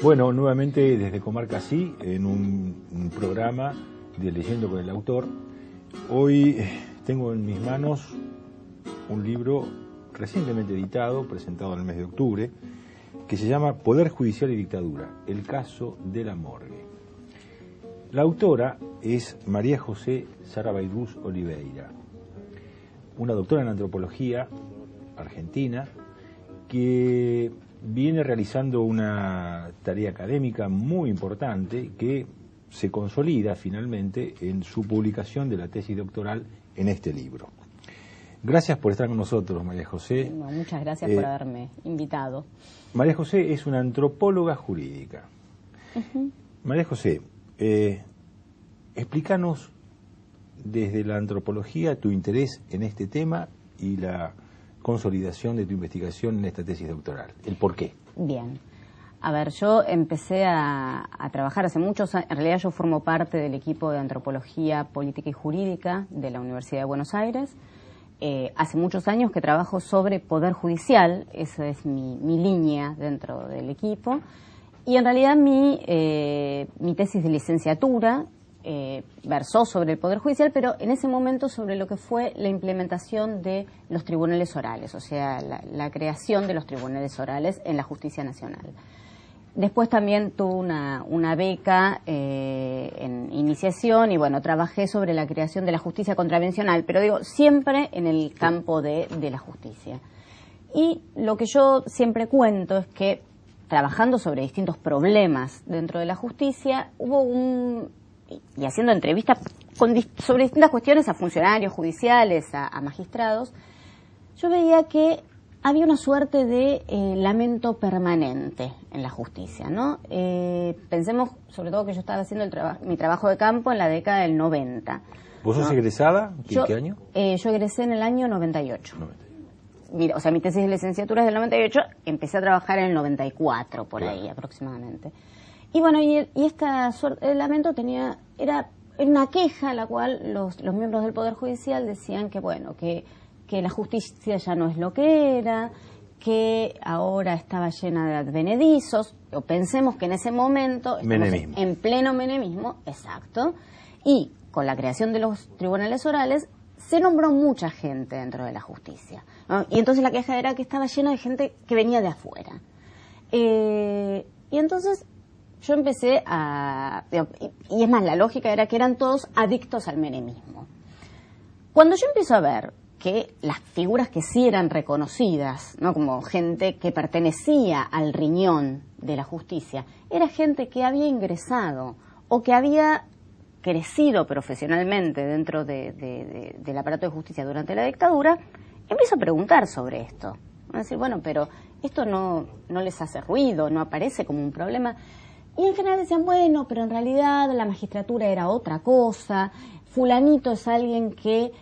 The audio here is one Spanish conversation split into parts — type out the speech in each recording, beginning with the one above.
Bueno, nuevamente desde Comarca Sí, en un programa de Leyendo con el Autor. Hoy tengo en mis manos un libro recientemente editado, presentado en el mes de octubre, que se llama Poder Judicial y Dictadura, el caso de la morgue. La autora es María José Sarabaidús Oliveira, una doctora en antropología argentina que viene realizando una tarea académica muy importante que se consolida finalmente en su publicación de la tesis doctoral en este libro. Gracias por estar con nosotros, María José. No, muchas gracias por haberme invitado. María José es una antropóloga jurídica. María José, explícanos desde la antropología tu interés en este tema y la consolidación de tu investigación en esta tesis doctoral. ¿El por qué? Bien. A ver, yo empecé a trabajar hace muchos años. En realidad yo formo parte del equipo de antropología política y jurídica de la Universidad de Buenos Aires. Hace muchos años que trabajo sobre poder judicial, esa es mi línea dentro del equipo. Y en realidad mi tesis de licenciatura versó sobre el Poder Judicial, pero en ese momento sobre lo que fue la implementación de los tribunales orales, o sea, la creación de los tribunales orales en la justicia nacional. Después también tuve una beca en iniciación y bueno, trabajé sobre la creación de la justicia contravencional, pero digo, siempre en el campo de la justicia. Y lo que yo siempre cuento es que trabajando sobre distintos problemas dentro de la justicia, y haciendo entrevistas sobre distintas cuestiones a funcionarios judiciales, a magistrados, yo veía que había una suerte de lamento permanente en la justicia, ¿no? Pensemos, sobre todo, que yo estaba haciendo mi trabajo de campo en la década del 90. ¿Vos sos egresada? ¿En qué año? Yo egresé en el año 98. Mira, o sea, mi tesis de licenciatura es del 98, empecé a trabajar en el 94, por ahí aproximadamente. Y bueno, y esta suerte de lamento era una queja a la cual los miembros del Poder Judicial decían que, bueno, que la justicia ya no es lo que era, que ahora estaba llena de advenedizos, o pensemos que en ese momento estamos en pleno menemismo, exacto, y con la creación de los tribunales orales se nombró mucha gente dentro de la justicia, ¿no? Y entonces la queja era que estaba llena de gente que venía de afuera. Y entonces yo empecé y es más, la lógica era que eran todos adictos al menemismo. Cuando yo empiezo a ver que las figuras que sí eran reconocidas, ¿no?, como gente que pertenecía al riñón de la justicia, era gente que había ingresado o que había crecido profesionalmente dentro del aparato de justicia durante la dictadura, empiezo a preguntar sobre esto. A decir, bueno, pero esto no les hace ruido, no aparece como un problema. Y en general decían, bueno, pero en realidad la magistratura era otra cosa, fulanito es alguien que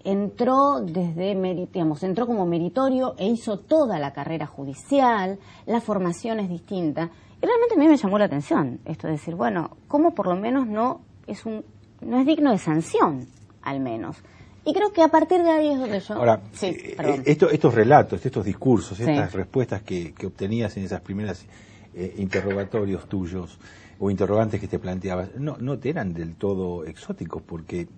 entró entró como meritorio e hizo toda la carrera judicial, la formación es distinta. Y realmente a mí me llamó la atención esto de decir, bueno, ¿cómo por lo menos no es digno de sanción, al menos? Y creo que a partir de ahí es donde yo... Ahora, estos relatos, estos discursos, estas respuestas que obtenías en esas primeras interrogatorios tuyos o interrogantes que te planteabas, no te eran del todo exóticos, porque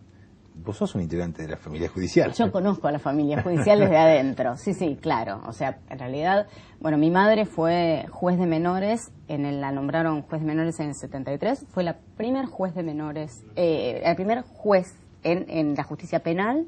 vos sos un integrante de la familia judicial. Yo conozco a la familia judicial desde adentro, sí, claro. O sea, en realidad, bueno, mi madre fue juez de menores, la nombraron juez de menores en el 73, fue la primer juez de menores, el primer juez en la justicia penal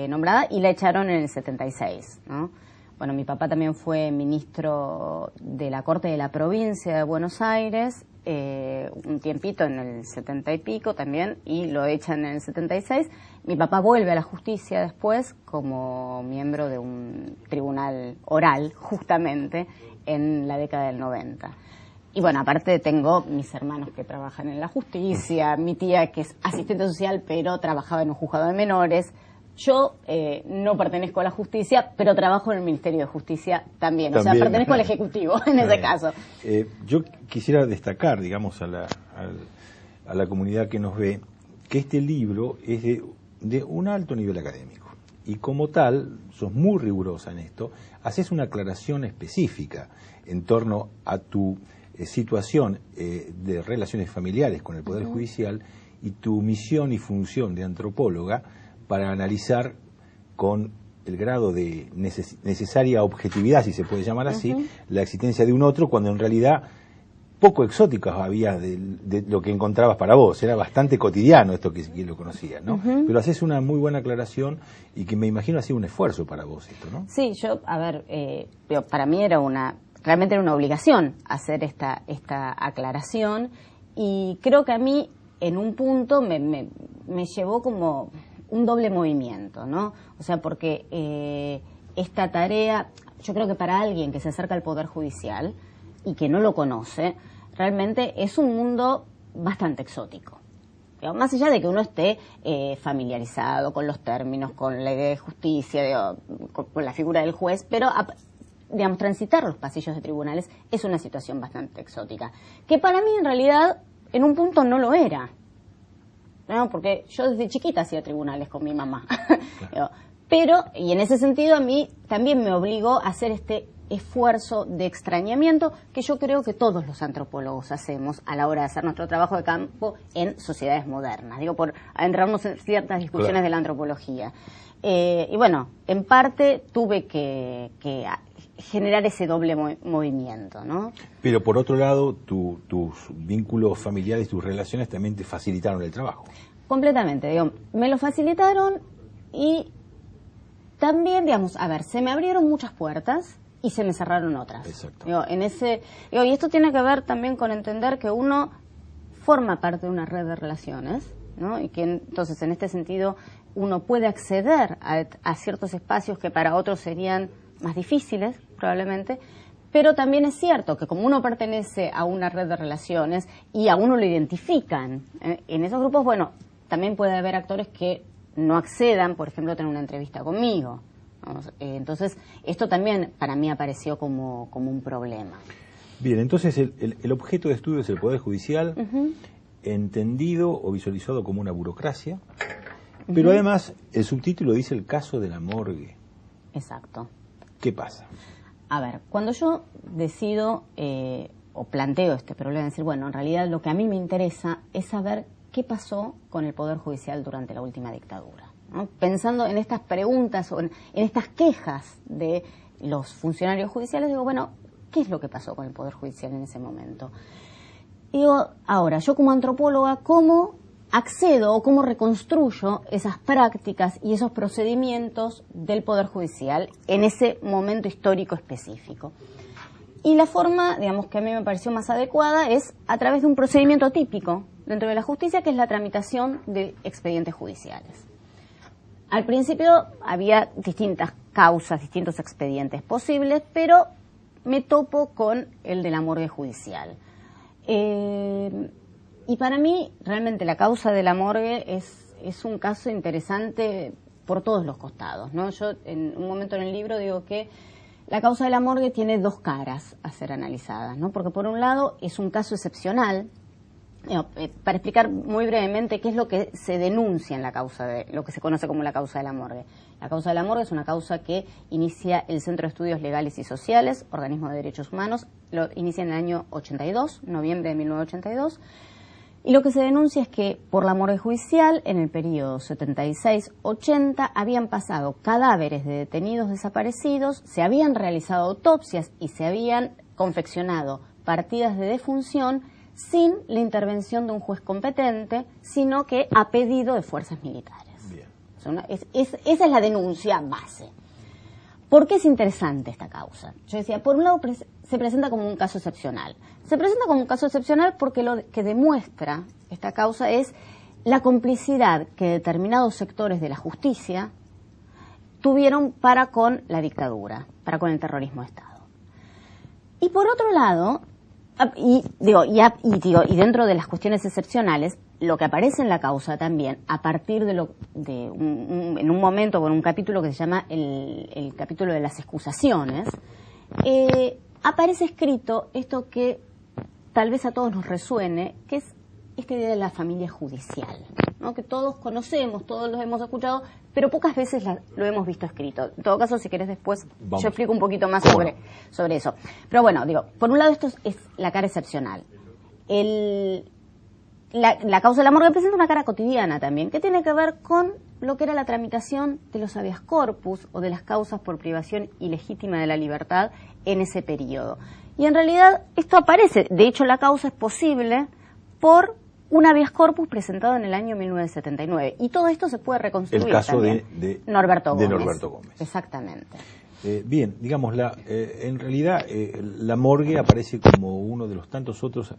nombrada, y la echaron en el 76, ¿no? Bueno, mi papá también fue ministro de la Corte de la Provincia de Buenos Aires, un tiempito en el 70 y pico también, y lo echan en el 76. Mi papá vuelve a la justicia después como miembro de un tribunal oral, justamente, en la década del 90. Y bueno, aparte tengo mis hermanos que trabajan en la justicia, mi tía que es asistente social pero trabajaba en un juzgado de menores. Yo no pertenezco a la justicia, pero trabajo en el Ministerio de Justicia también. O sea, pertenezco al Ejecutivo en ese caso. Yo quisiera destacar, digamos, a la comunidad que nos ve, que este libro es de un alto nivel académico. Y como tal, sos muy rigurosa en esto, haces una aclaración específica en torno a tu situación de relaciones familiares con el Poder Judicial y tu misión y función de antropóloga para analizar con el grado de necesaria objetividad, si se puede llamar así, la existencia de un otro, cuando en realidad poco exóticas había de lo que encontrabas para vos, era bastante cotidiano esto que lo conocías, ¿no? Pero haces una muy buena aclaración y que me imagino ha sido un esfuerzo para vos esto, ¿no? Sí, para mí realmente era una obligación hacer esta aclaración, y creo que a mí en un punto me llevó como un doble movimiento, ¿no? O sea, porque esta tarea, yo creo que para alguien que se acerca al Poder Judicial y que no lo conoce, realmente es un mundo bastante exótico. Más allá de que uno esté familiarizado con los términos, con la idea de justicia, con la figura del juez, pero digamos, transitar los pasillos de tribunales es una situación bastante exótica, que para mí en realidad en un punto no lo era, ¿no? Porque yo desde chiquita hacía tribunales con mi mamá. Claro. Pero, y en ese sentido a mí también me obligó a hacer este esfuerzo de extrañamiento que yo creo que todos los antropólogos hacemos a la hora de hacer nuestro trabajo de campo en sociedades modernas, digo, por adentrarnos en ciertas discusiones de la antropología. Y bueno, en parte tuve que generar ese doble movimiento, ¿no? Pero por otro lado, tus vínculos familiares, tus relaciones también te facilitaron el trabajo. Completamente, digo, me lo facilitaron y también, digamos, se me abrieron muchas puertas y se me cerraron otras. Exacto. Y esto tiene que ver también con entender que uno forma parte de una red de relaciones, ¿no? Y que entonces en este sentido uno puede acceder a ciertos espacios que para otros serían más difíciles, probablemente, pero también es cierto que como uno pertenece a una red de relaciones y a uno lo identifican en esos grupos, bueno, también puede haber actores que no accedan, por ejemplo, a tener una entrevista conmigo. Entonces, esto también para mí apareció como un problema. Bien, entonces el objeto de estudio es el Poder Judicial, entendido o visualizado como una burocracia, pero además el subtítulo dice el caso de la morgue. Exacto. ¿Qué pasa? A ver, cuando yo decido o planteo este problema, decir, bueno, en realidad lo que a mí me interesa es saber qué pasó con el Poder Judicial durante la última dictadura, ¿no? Pensando en estas preguntas o en estas quejas de los funcionarios judiciales, digo, bueno, ¿qué es lo que pasó con el Poder Judicial en ese momento? Digo, ahora, yo como antropóloga, ¿cómo accedo o cómo reconstruyo esas prácticas y esos procedimientos del Poder Judicial en ese momento histórico específico? Y la forma, digamos, que a mí me pareció más adecuada es a través de un procedimiento típico dentro de la justicia, que es la tramitación de expedientes judiciales. Al principio había distintas causas, distintos expedientes posibles, pero me topo con el de la morgue judicial. Y para mí, realmente, la causa de la morgue es un caso interesante por todos los costados, ¿no? Yo, en un momento en el libro, digo que la causa de la morgue tiene dos caras a ser analizadas, ¿no? Porque, por un lado, es un caso excepcional. Para explicar muy brevemente qué es lo que se denuncia en la causa de lo que se conoce como la causa de la morgue. La causa de la morgue es una causa que inicia el Centro de Estudios Legales y Sociales, organismo de derechos humanos, lo inicia en el año 82, noviembre de 1982, y lo que se denuncia es que por la morgue judicial, en el periodo 76-80, habían pasado cadáveres de detenidos desaparecidos, se habían realizado autopsias y se habían confeccionado partidas de defunción sin la intervención de un juez competente, sino que a pedido de fuerzas militares. Bien. Esa es la denuncia base. ¿Por qué es interesante esta causa? Yo decía, por un lado se presenta como un caso excepcional. Se presenta como un caso excepcional porque lo que demuestra esta causa es la complicidad que determinados sectores de la justicia tuvieron para con la dictadura, para con el terrorismo de Estado. Y por otro lado, y dentro de las cuestiones excepcionales, lo que aparece en la causa también, a partir en un momento, con un capítulo que se llama el capítulo de las excusaciones, aparece escrito esto que tal vez a todos nos resuene, que es esta idea de la familia judicial, ¿no? Que todos conocemos, todos los hemos escuchado, pero pocas veces lo hemos visto escrito. En todo caso, si querés después, yo explico un poquito más sobre eso. Pero bueno, digo, por un lado esto es la cara excepcional. La causa de la morgue presenta una cara cotidiana también, que tiene que ver con lo que era la tramitación de los habeas corpus o de las causas por privación ilegítima de la libertad en ese periodo. Y en realidad esto aparece, de hecho la causa es posible por un habeas corpus presentado en el año 1979. Y todo esto se puede reconstruir. El caso también. de Norberto Gómez. De Norberto Gómez. Exactamente. Bien, digamos, en realidad la morgue aparece como uno de los tantos otros,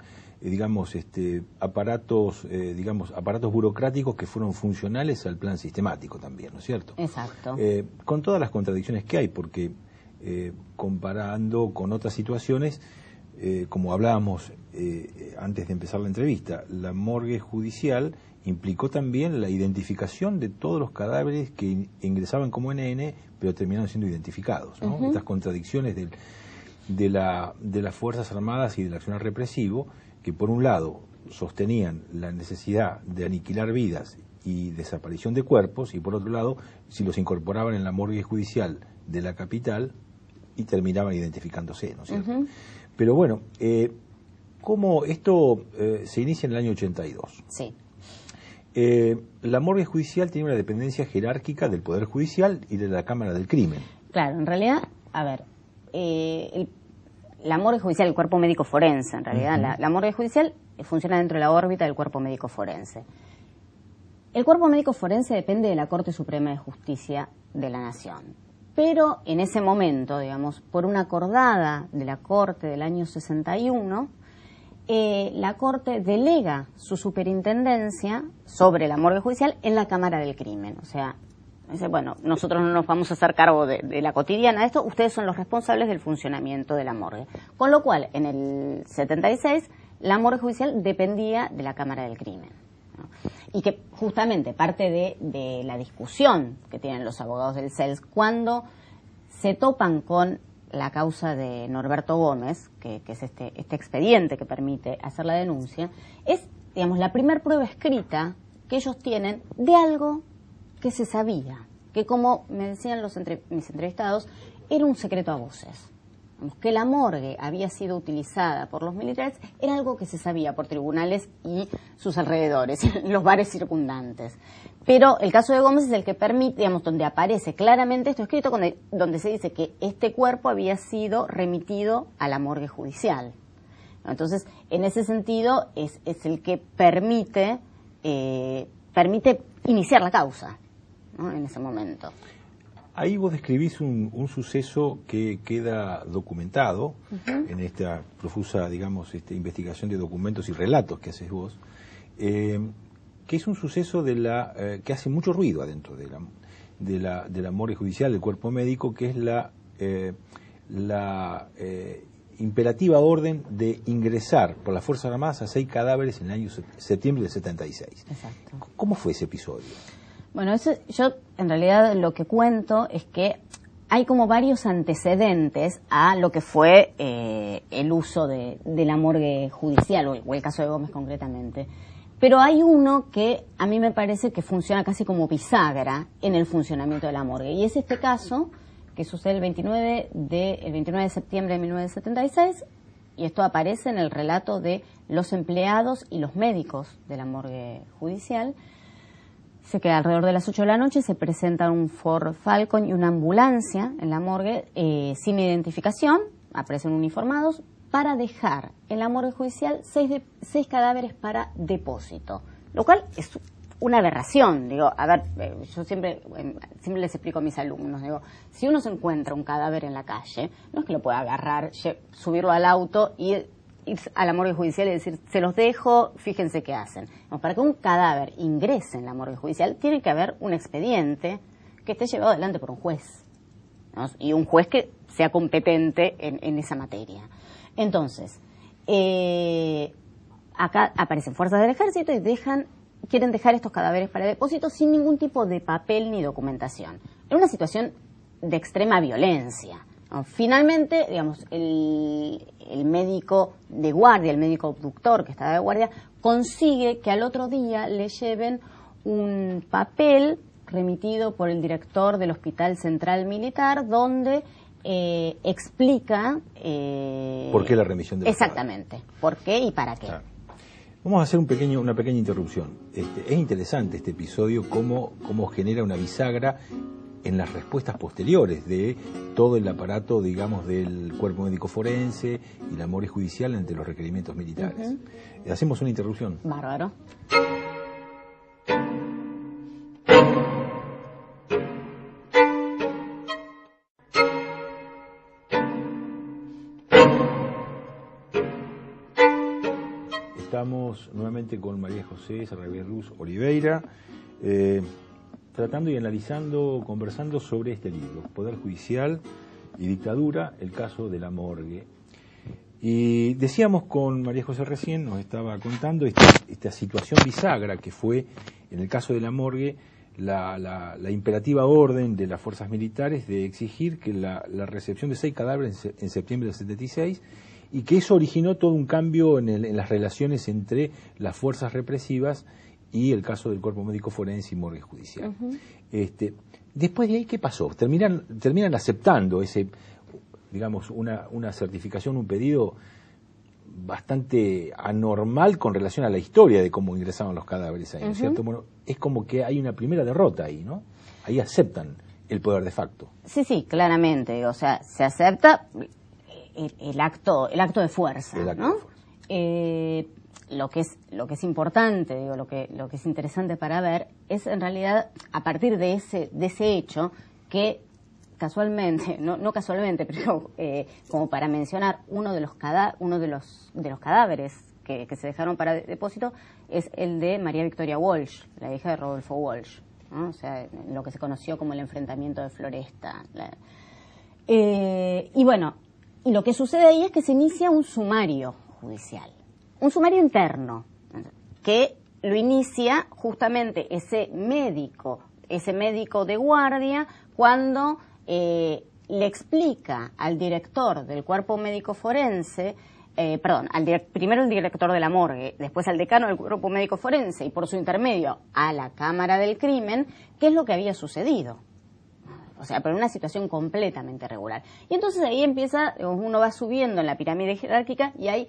aparatos burocráticos que fueron funcionales al plan sistemático también, ¿no es cierto? Exacto. Con todas las contradicciones que hay, porque comparando con otras situaciones, como hablábamos antes de empezar la entrevista, la morgue judicial implicó también la identificación de todos los cadáveres que ingresaban como NN, pero terminaron siendo identificados, ¿no? Estas contradicciones de las Fuerzas Armadas y del accionar represivo, que por un lado sostenían la necesidad de aniquilar vidas y desaparición de cuerpos, y por otro lado, si los incorporaban en la morgue judicial de la capital, y terminaban identificándose, ¿no es cierto? Pero bueno, ¿cómo esto se inicia en el año 82? Sí. La morgue judicial tiene una dependencia jerárquica del Poder Judicial y de la Cámara del Crimen. Claro, en realidad, a ver, la morgue judicial, el cuerpo médico forense, en realidad, la morgue judicial funciona dentro de la órbita del cuerpo médico forense. El cuerpo médico forense depende de la Corte Suprema de Justicia de la Nación. Pero en ese momento, digamos, por una acordada de la Corte del año 61, la Corte delega su superintendencia sobre la morgue judicial en la Cámara del Crimen. O sea, dice, bueno, nosotros no nos vamos a hacer cargo de la cotidiana de esto, ustedes son los responsables del funcionamiento de la morgue. Con lo cual, en el 76, la morgue judicial dependía de la Cámara del Crimen, ¿no? Y que justamente parte de la discusión que tienen los abogados del CELS cuando se topan con la causa de Norberto Gómez, que es este expediente que permite hacer la denuncia, es, digamos, la primer prueba escrita que ellos tienen de algo que se sabía, que como me decían mis entrevistados, era un secreto a voces. Que la morgue había sido utilizada por los militares era algo que se sabía por tribunales y sus alrededores, los bares circundantes. Pero el caso de Gómez es el que permite, digamos, donde aparece claramente esto escrito, donde se dice que este cuerpo había sido remitido a la morgue judicial. Entonces, en ese sentido, es el que permite iniciar la causa, ¿no? En ese momento. Ahí vos describís un suceso que queda documentado en esta profusa, digamos, investigación de documentos y relatos que haces vos, que es un suceso que hace mucho ruido adentro de la morgue judicial, del cuerpo médico, que es la imperativa orden de ingresar por las Fuerzas Armadas a 6 cadáveres en el año septiembre del 76. Exacto. ¿¿Cómo fue ese episodio? Bueno, yo en realidad lo que cuento es que hay como varios antecedentes a lo que fue el uso de la morgue judicial, o el caso de Gómez concretamente. Pero hay uno que a mí me parece que funciona casi como bisagra en el funcionamiento de la morgue. Y es este caso que sucede el 29 de septiembre de 1976, y esto aparece en el relato de los empleados y los médicos de la morgue judicial. Sé que alrededor de las 8 de la noche se presenta un Ford Falcon y una ambulancia en la morgue sin identificación, aparecen uniformados, para dejar en la morgue judicial 6 cadáveres para depósito, lo cual es una aberración. Digo, a ver, yo siempre les explico a mis alumnos, digo, si uno se encuentra un cadáver en la calle, no es que lo pueda agarrar, subirlo al auto y ir a la morgue judicial y decir, se los dejo, fíjense qué hacen. No, para que un cadáver ingrese en la morgue judicial tiene que haber un expediente que esté llevado adelante por un juez, ¿no? Y un juez que sea competente en esa materia. Entonces, acá aparecen fuerzas del ejército y quieren dejar estos cadáveres para depósito sin ningún tipo de papel ni documentación. En una situación de extrema violencia. Finalmente, digamos, el médico de guardia, el médico obductor que estaba de guardia, consigue que al otro día le lleven un papel remitido por el director del Hospital Central Militar, donde explica... ¿por qué la remisión de los exactamente, por qué y para qué. Claro. Vamos a hacer una pequeña interrupción. Es interesante este episodio, cómo genera una bisagra en las respuestas posteriores de todo el aparato, digamos, del cuerpo médico forense y la morgue judicial ante los requerimientos militares. Hacemos una interrupción. Bárbaro. Estamos nuevamente con María José Sarrabilus Oliveira, tratando y analizando, conversando sobre este libro, Poder Judicial y Dictadura, el caso de la morgue. Y decíamos con María José recién, nos estaba contando esta situación bisagra que fue, en el caso de la morgue, la imperativa orden de las fuerzas militares de exigir que la recepción de 6 cadáveres en septiembre del 76, y que eso originó todo un cambio en las relaciones entre las fuerzas represivas y el caso del cuerpo médico forense y morgue judicial. Después de ahí, ¿qué pasó? Terminan aceptando digamos, una certificación, un pedido bastante anormal con relación a la historia de cómo ingresaban los cadáveres ahí, ¿no es cierto? Bueno, es como que hay una primera derrota ahí, ¿no? Ahí aceptan el poder de facto. Sí, claramente. O sea, se acepta el acto de fuerza, ¿no? Lo que es importante, digo, lo que es interesante para ver es en realidad a partir de ese hecho que casualmente, no casualmente, pero como para mencionar uno de los cadáveres que se dejaron para depósito es el de María Victoria Walsh, la hija de Rodolfo Walsh, ¿no? O sea, lo que se conoció como el enfrentamiento de Floresta. Y bueno, y lo que sucede ahí es que se inicia un sumario judicial, un sumario interno, que lo inicia justamente ese médico de guardia cuando le explica al director del cuerpo médico forense, primero el director de la morgue, después al decano del cuerpo médico forense y por su intermedio a la Cámara del Crimen, qué es lo que había sucedido. O sea, pero una situación completamente irregular. Y entonces ahí empieza, uno va subiendo en la pirámide jerárquica y hay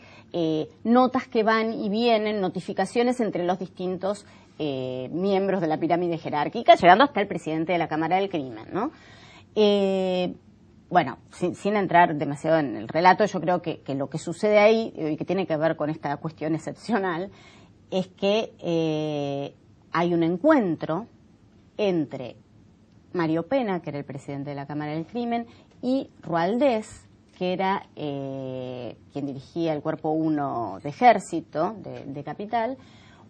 notas que van y vienen, notificaciones entre los distintos miembros de la pirámide jerárquica, llegando hasta el presidente de la Cámara del Crimen, ¿no? Bueno, sin entrar demasiado en el relato, yo creo que lo que sucede ahí, y que tiene que ver con esta cuestión excepcional, es que hay un encuentro entre Mario Pena, que era el presidente de la Cámara del Crimen, y Rualdés, que era quien dirigía el Cuerpo 1 de Ejército de Capital.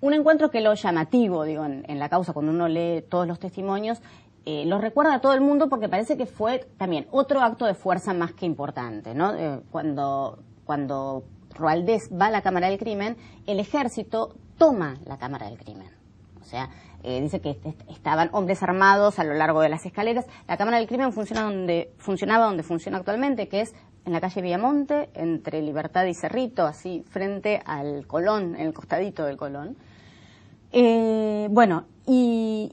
Un encuentro que lo llamativo, digo, en la causa, cuando uno lee todos los testimonios, lo recuerda a todo el mundo porque parece que fue también otro acto de fuerza más que importante, ¿no? Cuando Rualdés va a la Cámara del Crimen, el Ejército toma la Cámara del Crimen. O sea, dice que estaban hombres armados a lo largo de las escaleras. La Cámara del Crimen funcionaba donde funciona actualmente, que es en la calle Villamonte, entre Libertad y Cerrito, así frente al Colón, en el costadito del Colón. Bueno, y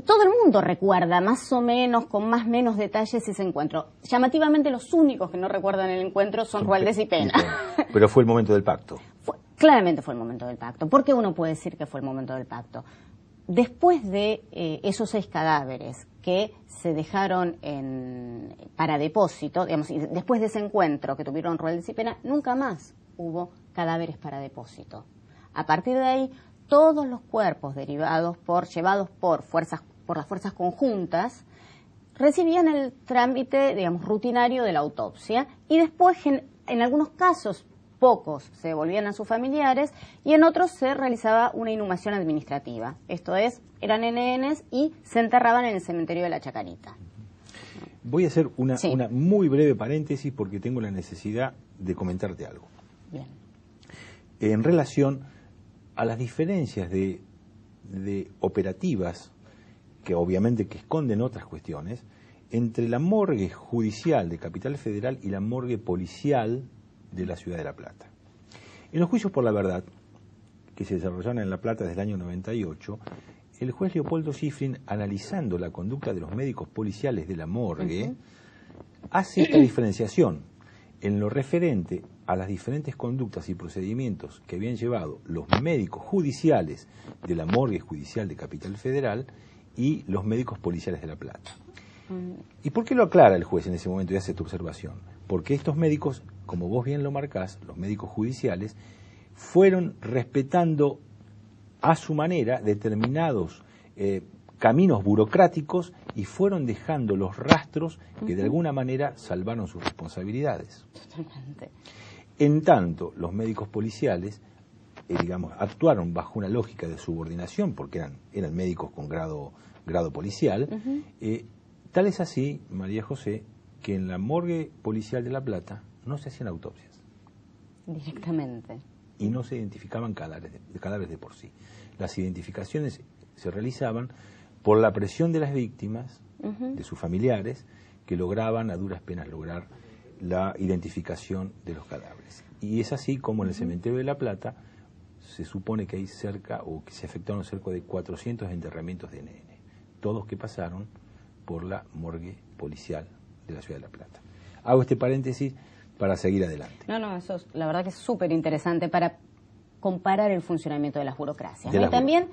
todo el mundo recuerda más o menos, con más o menos detalles, ese encuentro. Llamativamente los únicos que no recuerdan el encuentro son Rualdés y Pena. Pero fue el momento del pacto. Claramente fue el momento del pacto. ¿Por qué uno puede decir que fue el momento del pacto? Después de esos 6 cadáveres que se dejaron para depósito, digamos, y después de ese encuentro que tuvieron Rualdés y Pena, nunca más hubo cadáveres para depósito. A partir de ahí, todos los cuerpos llevados por las fuerzas conjuntas, recibían el trámite, digamos, rutinario de la autopsia, y después, en algunos casos, pocos se devolvían a sus familiares y en otros se realizaba una inhumación administrativa. Esto es, eran NNs y se enterraban en el cementerio de la Chacarita. Voy a hacer una muy breve paréntesis porque tengo la necesidad de comentarte algo. Bien. En relación a las diferencias de operativas, que obviamente que esconden otras cuestiones, entre la morgue judicial de Capital Federal y la morgue policial de la Ciudad de La Plata. En los juicios por la verdad, que se desarrollaron en La Plata desde el año 98, el juez Leopoldo Schifrin, analizando la conducta de los médicos policiales de la morgue, hace esta diferenciación en lo referente a las diferentes conductas y procedimientos que habían llevado los médicos judiciales de la morgue judicial de Capital Federal y los médicos policiales de La Plata. ¿Y por qué lo aclara el juez en ese momento y hace esta observación? Porque estos médicos, como vos bien lo marcás, los médicos judiciales, fueron respetando a su manera determinados caminos burocráticos y fueron dejando los rastros que de alguna manera salvaron sus responsabilidades. Totalmente. En tanto, los médicos policiales, actuaron bajo una lógica de subordinación, porque eran médicos con grado policial. Tal es así, María José, que en la morgue policial de La Plata no se hacían autopsias. Directamente. Y no se identificaban cadáveres de por sí. Las identificaciones se realizaban por la presión de las víctimas, de sus familiares, que lograban a duras penas lograr la identificación de los cadáveres. Y es así como en el cementerio de La Plata se supone que hay que se efectuaron cerca de 400 enterramientos de NN, todos que pasaron por la morgue policial de la Ciudad de La Plata. Hago este paréntesis para seguir adelante. No, eso es, la verdad que es súper interesante para comparar el funcionamiento de las burocracias. Y también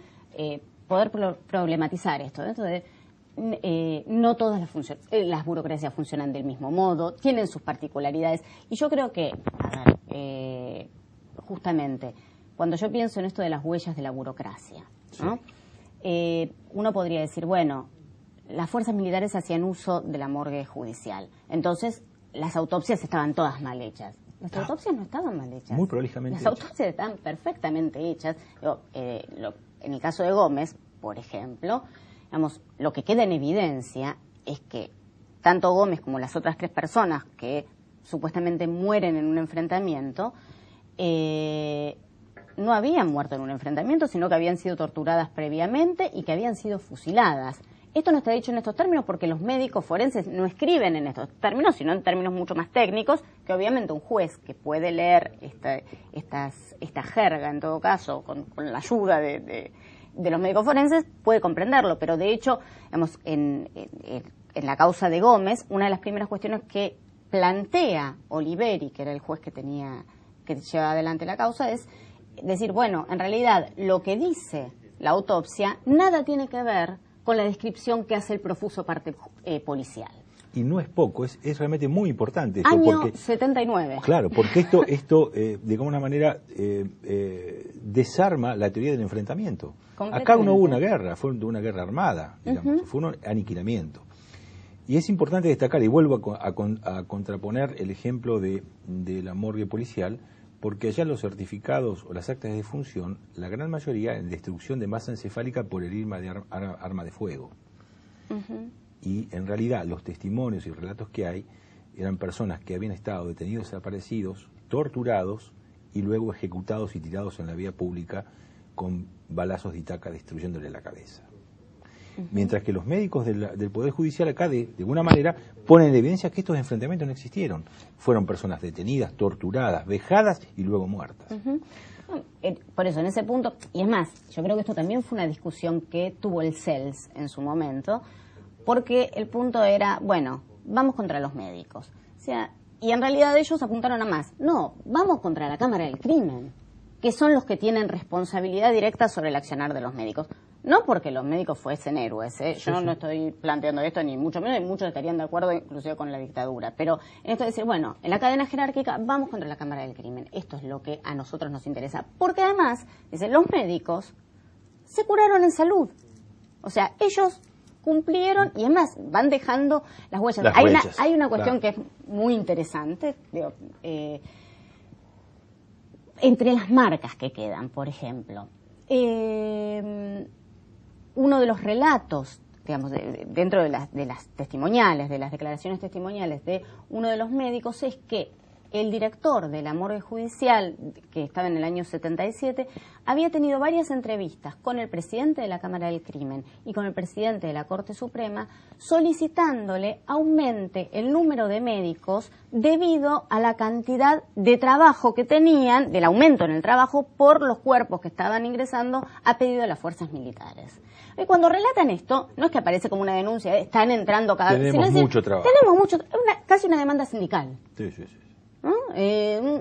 poder problematizar esto, dentro de no todas las burocracias funcionan del mismo modo, tienen sus particularidades. Y yo creo que, justamente, cuando yo pienso en esto de las huellas de la burocracia, ¿no? Uno podría decir, bueno, las fuerzas militares hacían uso de la morgue judicial, entonces las autopsias estaban todas mal hechas. Las autopsias no estaban mal hechas. Muy prolijamente hechas. Las autopsias estaban perfectamente hechas. En el caso de Gómez, por ejemplo, lo que queda en evidencia es que tanto Gómez como las otras 3 personas que supuestamente mueren en un enfrentamiento, no habían muerto en un enfrentamiento, sino que habían sido torturadas previamente y que habían sido fusiladas. Esto no está dicho en estos términos porque los médicos forenses no escriben en estos términos, sino en términos mucho más técnicos, que obviamente un juez que puede leer esta jerga, en todo caso, con la ayuda de los médicos forenses, puede comprenderlo. Pero de hecho, en la causa de Gómez, una de las primeras cuestiones que plantea Oliveri, que era el juez que lleva adelante la causa, es decir, bueno, en realidad lo que dice la autopsia nada tiene que ver con la descripción que hace el profuso parte policial. Y no es poco, es realmente muy importante. Año 79. Claro, porque esto de alguna manera desarma la teoría del enfrentamiento. Acá no hubo una guerra, fue una guerra armada, fue un aniquilamiento. Y es importante destacar, y vuelvo a contraponer el ejemplo de la morgue policial, porque allá los certificados o las actas de defunción, la gran mayoría en destrucción de masa encefálica por herirma de arma de fuego. Y en realidad los testimonios y relatos que hay eran personas que habían estado detenidos, desaparecidos, torturados y luego ejecutados y tirados en la vía pública con balazos de Itaca destruyéndole la cabeza. Mientras que los médicos del Poder Judicial acá, de alguna manera, ponen en evidencia que estos enfrentamientos no existieron. Fueron personas detenidas, torturadas, vejadas y luego muertas. Por eso, en ese punto, y es más, yo creo que esto también fue una discusión que tuvo el CELS en su momento, porque el punto era, bueno, vamos contra los médicos. O sea, y en realidad ellos apuntaron a más. No, vamos contra la Cámara del Crimen, que son los que tienen responsabilidad directa sobre el accionar de los médicos. No porque los médicos fuesen héroes, yo no estoy planteando esto, ni mucho menos, y muchos estarían de acuerdo inclusive con la dictadura, pero en esto de decir, bueno, en la cadena jerárquica vamos contra la Cámara del Crimen, esto es lo que a nosotros nos interesa, porque además, dicen, los médicos se curaron en salud, o sea, ellos cumplieron y además van dejando las huellas. Hay una cuestión que es muy interesante, entre las marcas que quedan, por ejemplo. Uno de los relatos, digamos, dentro de las testimoniales, de las declaraciones testimoniales de uno de los médicos, es que el director de la morgue judicial, que estaba en el año 77, había tenido varias entrevistas con el presidente de la Cámara del Crimen y con el presidente de la Corte Suprema, solicitándole aumente el número de médicos debido a la cantidad de trabajo que tenían, del aumento en el trabajo por los cuerpos que estaban ingresando a pedido de las fuerzas militares. Y cuando relatan esto, no es que aparece como una denuncia, están entrando cada vez. Tenemos mucho trabajo. Tenemos mucho, casi una demanda sindical. Sí, sí, sí. ¿No?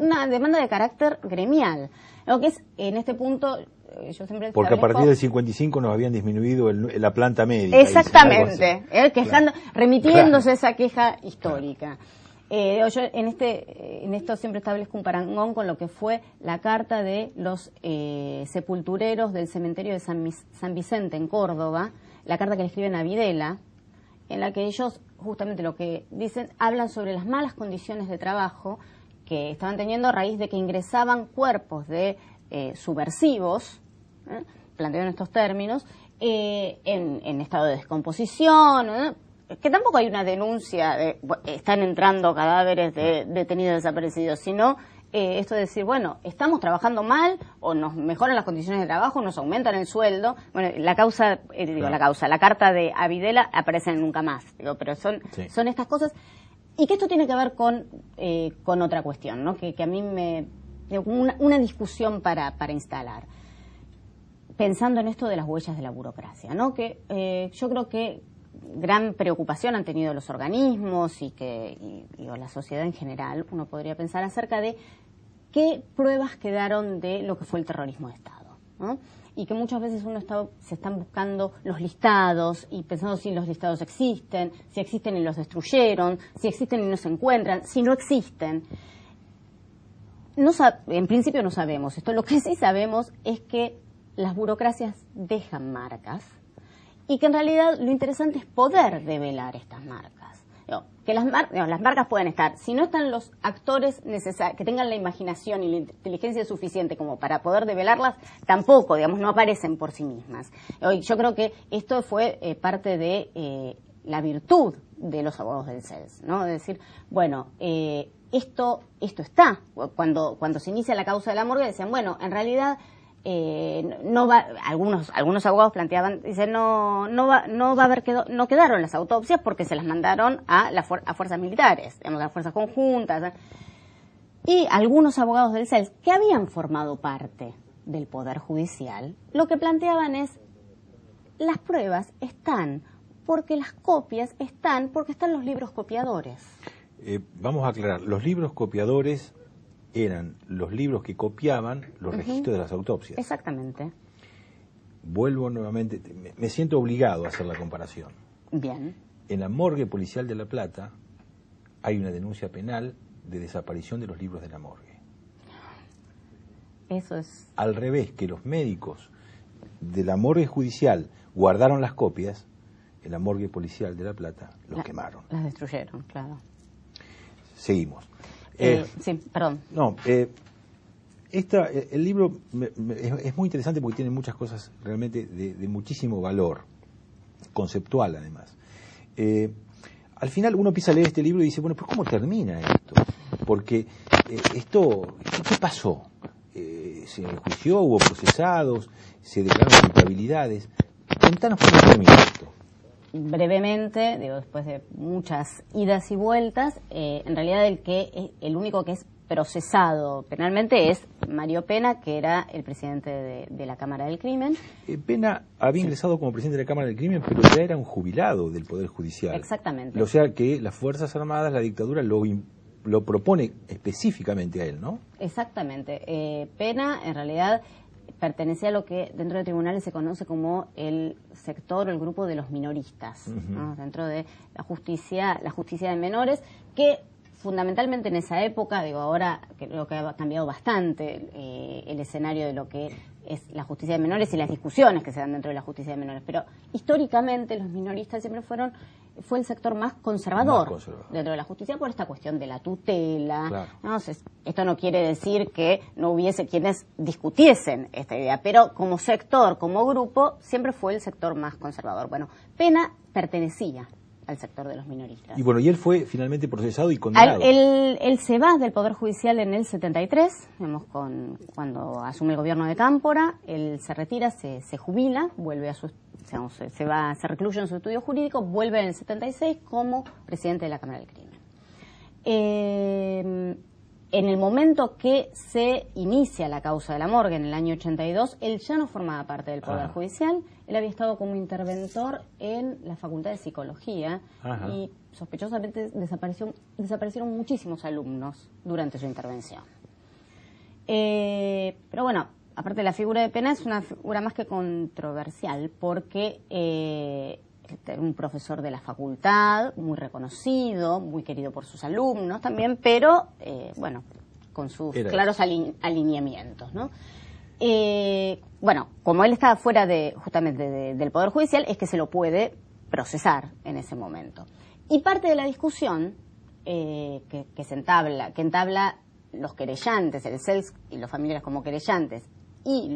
Una demanda de carácter gremial. Lo que es, en este punto, yo siempre porque a partir del 55 nos habían disminuido la planta médica. Exactamente, quejando, claro. remitiéndose a esa queja histórica. Yo en esto siempre establezco un parangón con lo que fue la carta de los sepultureros del cementerio de San Vicente en Córdoba, la carta que le escriben a Videla, en la que ellos justamente lo que dicen, hablan sobre las malas condiciones de trabajo que estaban teniendo a raíz de que ingresaban cuerpos de subversivos, planteado en estos términos, en estado de descomposición, que tampoco hay una denuncia de están entrando cadáveres de detenidos desaparecidos, sino esto de decir, bueno, estamos trabajando mal o nos mejoran las condiciones de trabajo, nos aumentan el sueldo. Bueno, la causa, la carta de Videla aparece en Nunca Más, pero son estas cosas. Y que esto tiene que ver con otra cuestión, ¿no? Que a mí una discusión para instalar. Pensando en esto de las huellas de la burocracia, ¿no? Que yo creo que gran preocupación han tenido los organismos y la sociedad en general, uno podría pensar acerca de qué pruebas quedaron de lo que fue el terrorismo de Estado, ¿no? Y que muchas veces se están buscando los listados y pensando si los listados existen, si existen y los destruyeron, si existen y no se encuentran, si no existen. En principio no sabemos esto. Lo que sí sabemos es que las burocracias dejan marcas y que en realidad lo interesante es poder develar estas marcas. Que las marcas pueden estar, si no están los actores necesarios, que tengan la imaginación y la inteligencia suficiente como para poder develarlas, tampoco, no aparecen por sí mismas. Yo creo que esto fue parte de la virtud de los abogados del CELS, ¿no? Es decir, bueno, esto está. Cuando se inicia la causa de la morgue decían, bueno, en realidad algunos abogados planteaban, dicen no quedaron las autopsias porque se las mandaron a fuerzas militares, a las fuerzas conjuntas, y algunos abogados del CELS que habían formado parte del Poder Judicial, lo que planteaban es las pruebas están porque las copias están porque están los libros copiadores. Vamos a aclarar, los libros copiadores eran los libros que copiaban los registros de las autopsias. Exactamente. Vuelvo nuevamente, me siento obligado a hacer la comparación. Bien. En la morgue policial de La Plata hay una denuncia penal de desaparición de los libros de la morgue. Eso es... Al revés, que los médicos de la morgue judicial guardaron las copias, en la morgue policial de La Plata los quemaron. Las destruyeron, claro. Seguimos. Sí, perdón. No, el libro es muy interesante porque tiene muchas cosas realmente de muchísimo valor, conceptual además. Al final uno empieza a leer este libro y dice, bueno, pero ¿cómo termina esto? Porque ¿qué pasó? ¿Se enjuició? ¿Hubo procesados? ¿Se declararon culpabilidades? Contanos cómo termina esto. Brevemente, después de muchas idas y vueltas, en realidad el único que es procesado penalmente es Mario Pena, que era el presidente de la Cámara del Crimen. Pena había ingresado como presidente de la Cámara del Crimen, pero ya era un jubilado del Poder Judicial. Exactamente. O sea que las Fuerzas Armadas, la dictadura, lo propone específicamente a él, ¿no? Exactamente. Pena, en realidad, pertenecía a lo que dentro de tribunales se conoce como el sector o el grupo de los minoristas, ¿no? Dentro de la justicia de menores, que fundamentalmente en esa época, ahora creo que ha cambiado bastante el escenario de lo que es la justicia de menores y las discusiones que se dan dentro de la justicia de menores, pero históricamente los minoristas siempre fue el sector más conservador dentro de la justicia por esta cuestión de la tutela. Claro. ¿No? Esto no quiere decir que no hubiese quienes discutiesen esta idea, pero como sector, como grupo, siempre fue el sector más conservador. Bueno, Pena pertenecía al sector de los minoristas. Y bueno, y él fue finalmente procesado y condenado. Él se va del Poder Judicial en el 73, vemos cuando asume el gobierno de Cámpora, él se retira, se jubila, vuelve a se recluye en su estudio jurídico, vuelve en el 76 como presidente de la Cámara del Crimen. En el momento que se inicia la causa de la morgue, en el año 82, él ya no formaba parte del Poder Judicial, él había estado como interventor en la Facultad de Psicología y sospechosamente desaparecieron muchísimos alumnos durante su intervención. Pero bueno, aparte de la figura de Pena, es una figura más que controversial porque un profesor de la facultad, muy reconocido, muy querido por sus alumnos también, pero bueno, con sus claros alineamientos, ¿no? Bueno, como él estaba fuera justamente del Poder Judicial, es que se lo puede procesar en ese momento. Y parte de la discusión que entabla los querellantes, el CELS y los familiares como querellantes, y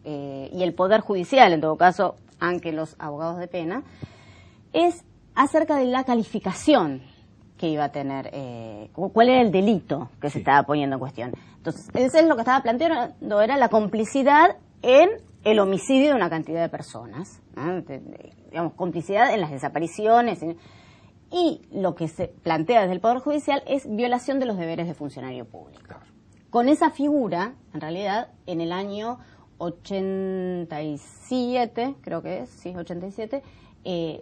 el Poder Judicial, en todo caso, aunque los abogados de Pena, es acerca de la calificación que iba a tener, cuál era el delito que se estaba poniendo en cuestión. Entonces, el CELS lo que estaba planteando era la complicidad en el homicidio de una cantidad de personas, ¿no? Digamos, complicidad en las desapariciones. Y lo que se plantea desde el Poder Judicial es violación de los deberes de funcionario público. Claro. Con esa figura, en realidad, en el año 87, creo que es, sí, 87,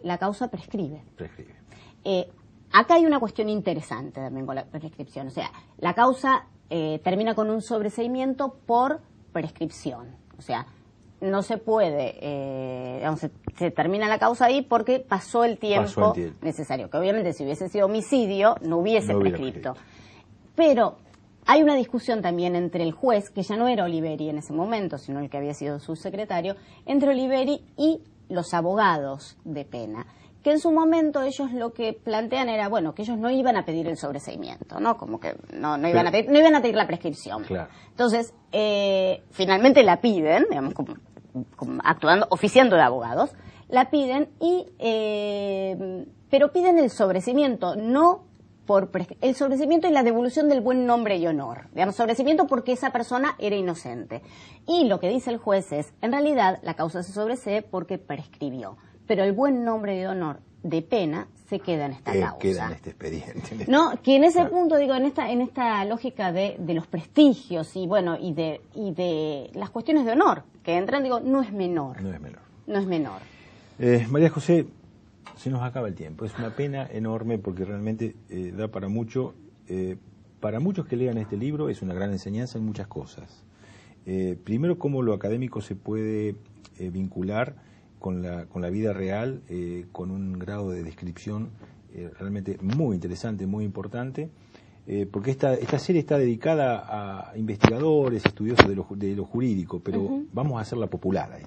la causa prescribe. Acá hay una cuestión interesante también con la prescripción. O sea, la causa termina con un sobreseimiento por prescripción. O sea, no se puede, digamos, se termina la causa ahí porque pasó el tiempo necesario. Que obviamente si hubiese sido homicidio no hubiese prescripto. Pero hay una discusión también entre el juez, que ya no era Oliveri en ese momento, sino el que había sido su secretario, entre Oliveri y los abogados de Pena, que en su momento ellos lo que plantean era, bueno, que ellos no iban a pedir el sobreseimiento, ¿no? Como que no iban a pedir la prescripción. Claro. Entonces, finalmente la piden, digamos, como oficiando de abogados, la piden pero piden el sobreseimiento, no por el sobreseimiento y la devolución del buen nombre y honor. Digamos, sobreseimiento porque esa persona era inocente. Y lo que dice el juez es, en realidad, la causa se sobresee porque prescribió. Pero el buen nombre y honor de Pena se queda en esta causa. Queda en este expediente. No, que en ese punto, digo, en esta lógica de los prestigios y bueno, y de las cuestiones de honor que entran, digo, no es menor. No es menor. No es menor. María José, se nos acaba el tiempo. Es una pena enorme porque realmente da para mucho. Para muchos que lean este libro es una gran enseñanza en muchas cosas. Primero, cómo lo académico se puede vincular con la vida real, con un grado de descripción realmente muy interesante, muy importante, porque esta serie está dedicada a investigadores, estudiosos de lo jurídico, pero vamos a hacerla popular ahí.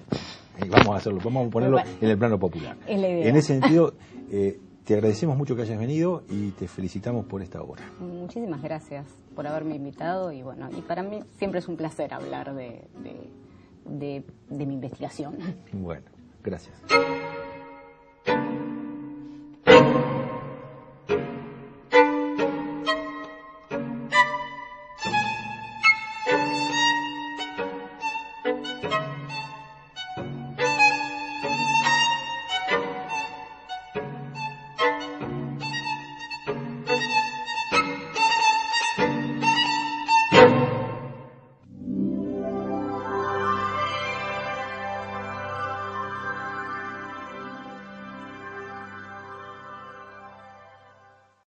Vamos a ponerlo en el plano popular. Es la idea. En ese sentido, te agradecemos mucho que hayas venido y te felicitamos por esta obra. Muchísimas gracias por haberme invitado y bueno, y para mí siempre es un placer hablar de mi investigación. Bueno, gracias.